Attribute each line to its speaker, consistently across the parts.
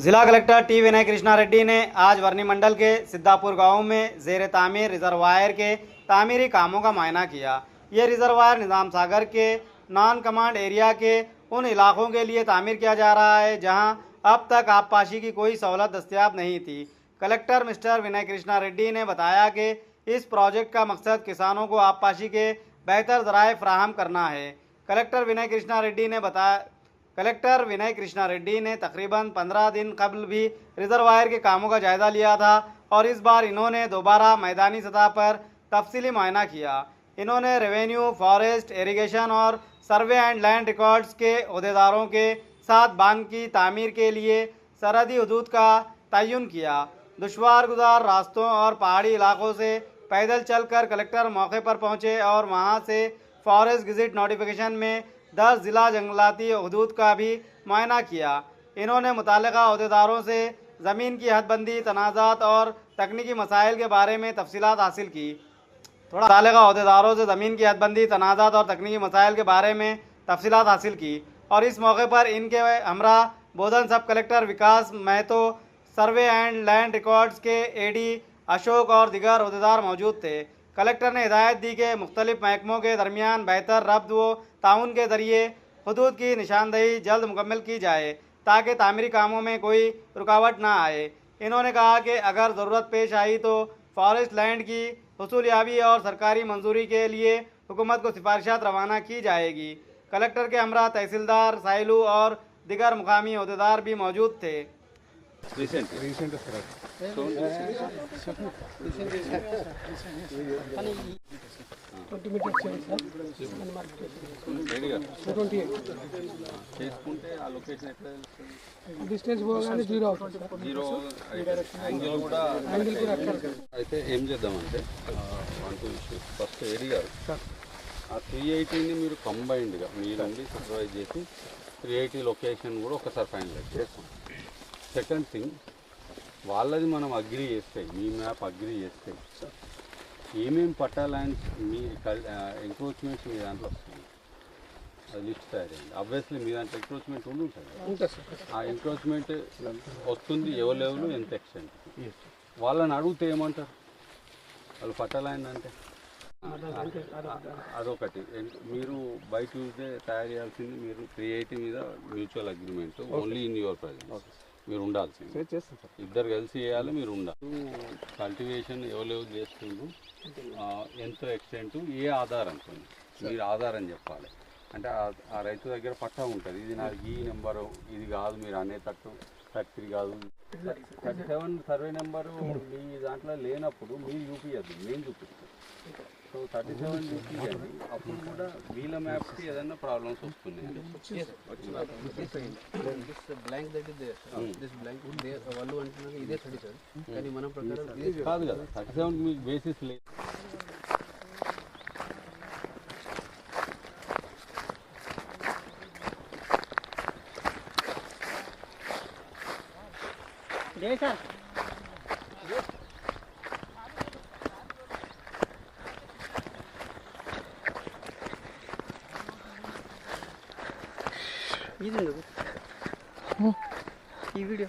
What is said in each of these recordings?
Speaker 1: जिला collector T विनय कृष्णा रेड्डी ने आज वर्नी मंडल के सिद्धापुर गांव में ज़ेर तामीर रिजर्वायर के तामीरी कामों का मुआयना किया। ये रिजर्वायर निज़ाम सागर के नॉन कमांड एरिया के उन इलाकों के लिए तामीर किया जा रहा है जहां अब तक आबपाशी की कोई सहूलत दस्तयाब नहीं थी। कलेक्टर मिस्टर विनय कृष्णा रेड्डी ने बताया कि इस प्रोजेक्ट का मकसद किसानों को आबपाशी के बेहतर ज़राए फराहम करना है। कलेक्टर विनय कृष्णा रेड्डी ने तकरीबन 15 दिन कबल भी रिजर्वायर के कामों का जायज़ा लिया था और इस बार इन्होंने दोबारा मैदानी सतह पर तफसीली मुआयना किया। इन्होंने रेवेन्यू, फॉरेस्ट, इरिगेशन और सर्वे एंड लैंड रिकॉर्ड्स के अहदेदारों के साथ बांध की तामीर के लिए सरहदी हदूद का तयन किया। दुश्वार गुजार रास्तों और पहाड़ी इलाकों से पैदल चलकर कलेक्टर मौके पर पहुंचे और वहां से फॉरेस्ट गज़ेट नोटिफिकेशन में 10 ज़िला जंगलाती हदूद का भी मुआयना किया। इन्होंने मुतल्लिका अहदेदारों से ज़मीन की हदबंदी, तनाज़ात और तकनीकी मसाइल के बारे में तफसीलात हासिल की। मुतल्लिका अहदेदारों से ज़मीन की हदबंदी, तनाज़ात और तकनीकी मसाइल के बारे में तफसीलात हासिल की और इस मौके पर इनके हमरा Bodhan sub collector Vikas Mahato, survey and land records के एडी अशोक और दिगर अहदेदार मौजूद थे। कलेक्टर ने हिदायत दी कि मुख्तलिफ महकमों के दरमियान बेहतर रब्त व ताउन के ज़रिए हदूद की निशानदही जल्द मुकम्मल की जाए ताकि तामीरी कामों में कोई रुकावट ना आए। इन्होंने कहा कि अगर ज़रूरत पेश आई तो फॉरेस्ट लैंड की हुसूलियाबी और सरकारी मंजूरी के लिए हुकूमत को सिफारिशात रवाना की जाएगी। कलेक्टर के हमरा तहसीलदार, साइलू और दिगर मुकामी अहदेदार भी मौजूद थे।
Speaker 2: డిస్టెన్స్ పోగానే జీరో అవుతుంది సార్.
Speaker 3: జీరో యాంగిల్ కూడా అయితే ఏం చేద్దామంటే 1-2 ఇష్యూస్. ఫస్ట్ ఏరియా ఆ 380ని మీరు కంబైన్డ్గా మీరండి సూపర్వైజ్ చేసి 380 లొకేషన్ కూడా ఒకసారి ఫైనలైజ్ చేస్తాం. సెకండ్ థింగ్, వాళ్ళది మనం అగ్రీ చేస్తే, మీ మ్యాప్ అగ్రీ చేస్తే ఏమేమి పట్టాలని మీ ఎంక్రోచ్మెంట్స్ మీ దాంట్లో వస్తుంది, అది లిస్ట్ తయారైంది. ఆబ్వియస్లీ మీ దాంట్లో ఎంక్రోచ్మెంట్ ఉంటుంది. ఆ ఎంక్రోచ్మెంట్ వస్తుంది, ఎవరు లెవెల్ ఎంత ఎక్స్టెంట్, వాళ్ళని అడిగితే ఏమంటారు, వాళ్ళు పట్టాలైందంటే అదొకటి. మీరు బై ట్యూస్డే తయారు చేయాల్సింది, మీరు 380 మీద mutual agreement only in your presence మీరు ఉండాల్సింది. ఇద్దరు కలిసి చేయాలి, మీరు ఉండాలి. కల్టివేషన్ ఎవరు చేస్తుండ్రు, ఎంత ఎక్స్టెంట్, ఏ ఆధారంతో, మీరు ఆధారం చెప్పాలి. అంటే ఆ రైతు దగ్గర పట్టా ఉంటుంది, ఇది నా ఈ నెంబరు, ఇది కాదు మీరు అనేటట్టు 33 కాదు 37 సర్వే నెంబరు మీ దాంట్లో లేనప్పుడు మీరు చూపించద్దు, మేము చూపిస్తాం. సో 37 చూపించండి, అప్పుడు కూడా వీళ్ళ మ్యాప్కి ఏదైనా ప్రాబ్లమ్స్ వస్తుంది.
Speaker 2: వాళ్ళు అంటున్నారు ఇదే 37 కానీ మన ప్రకారం
Speaker 3: కాదు కదా, 37 మీకు బేసిస్ లేదు.
Speaker 2: ఈ వీడియో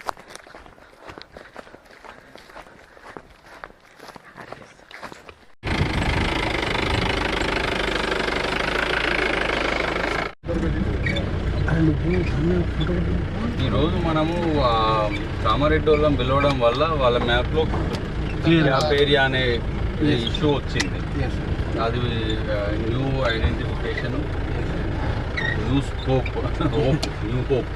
Speaker 3: ఈరోజు మనము కామారెడ్డి వాళ్ళని పిలవడం వల్ల వాళ్ళ మ్యాప్లో మ్యాప్ ఏరియా అనే ఇష్యూ వచ్చింది. అది new identification, new scope, new hope.